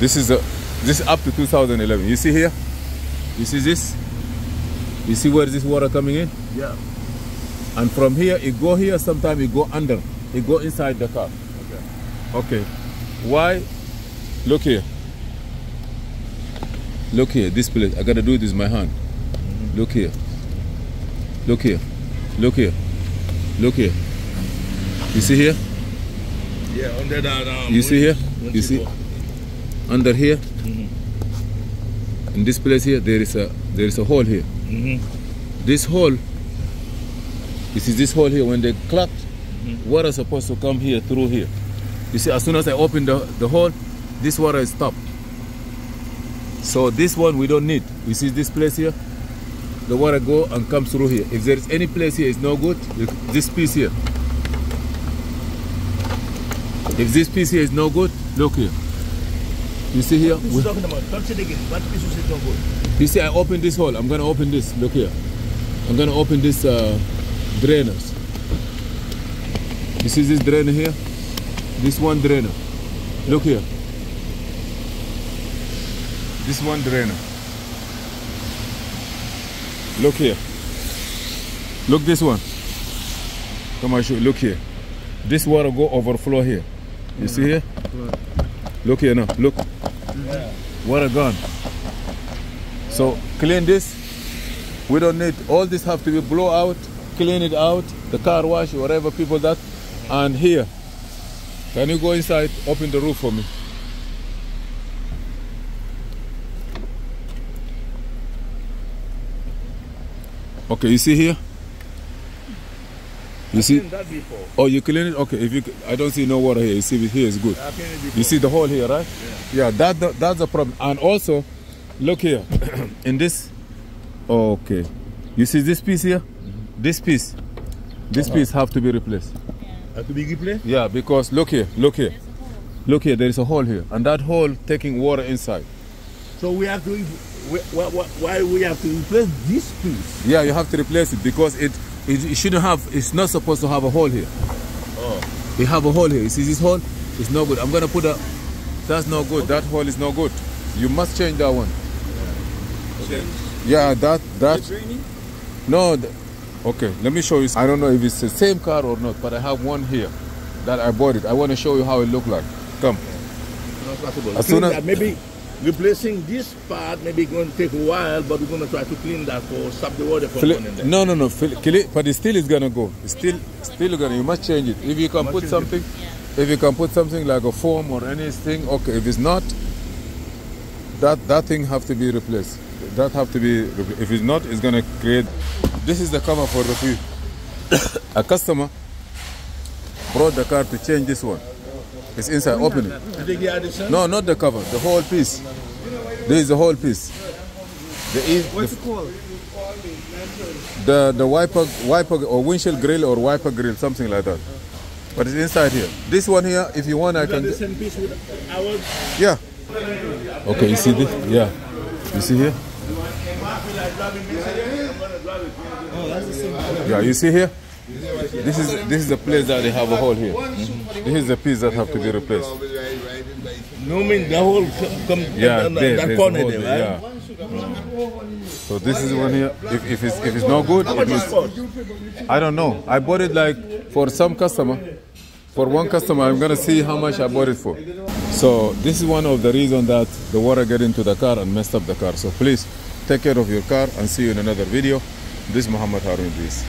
This is up to 2011. You see here? You see this? You see where this water coming in? Yeah. And from here, it go here, sometimes it go under. It go inside the car. Okay. Okay. Why? Look here. Look here, this place. I gotta do this with my hand. Look here. Look here. Look here. Look here. You see here? Yeah, under that. You see here? You see? Under here? In this place here, there is a hole here. This hole, you see this hole here, when they clogged, water is supposed to come here through here. You see, as soon as I open the hole, this water is stopped. So this one we don't need. You see this place here? The water go and come through here. If there is any place here is no good, this piece here. If this piece here is no good, look here. You see here? What are you talking about? Touch it again. What piece is no good? You see, I open this hole. I'm gonna open this. Look here. I'm gonna open this drainers. You see this drainer here? This one drainer. Look here. This one drainer. Look here. Look this one. Come on, show. Look here. This water go overflow here. You see here? Look here now. Look. Water gone. So clean this. We don't need all this. Have to be blow out, clean it out, the car wash, whatever people that. And here, can you go inside? Open the roof for me. Okay, you see here? You see? That before. Oh, you clean it? Okay, if you, I don't see no water here. You see it here is good. You see the hole here, right? Yeah, that's the problem. And also, look here, in this. Okay, you see this piece here? This piece have to be replaced. Have to be replaced? Yeah, because look here, look here, look here. There is a hole here, and that hole taking water inside. So we have to. Why we have to replace this piece? Yeah, you have to replace it because it shouldn't have. It's not supposed to have a hole here. Oh. You have a hole here. You see this hole? It's no good. I'm gonna put a. That's no good. Okay. That hole is no good. You must change that one. Okay. Yeah, that. Is it draining? No. Okay, let me show you. I don't know if it's the same car or not, but I have one here that I bought it. I want to show you how it look like. Come. Not possible. As soon as maybe replacing this part maybe going to take a while, but we're going to try to clean that for stop the water from going in there. No. Kill it, but it still is gonna go. It's still gonna. You must change it. If you can put something, if you can put something like a foam or anything, okay. If it's not, that thing have to be replaced. That have to be. If it's not, it's gonna create. This is the cover for the fuel. A customer brought the car to change this one. It's inside. Open it. Did they get addition? No, not the cover. The whole piece. This is the whole piece. What's it called? The wiper or windshield grill or wiper grill, something like that. But it's inside here. This one here, if you want, I can. The same piece with ours? Yeah. Okay, you see this? Yeah. You see here? Oh, that's the same. Yeah, you see here? This is the place that they have a hole here. This is the piece that have to be replaced. No, mean the whole come that corner there, right? Yeah. So this is one here. If it's not good, it means, I don't know. I bought it like for some customer. For one customer, I'm gonna see how much I bought it for. So this is one of the reasons that the water got into the car and messed up the car. So please take care of your car and see you in another video. This is Muhammad Harun, please.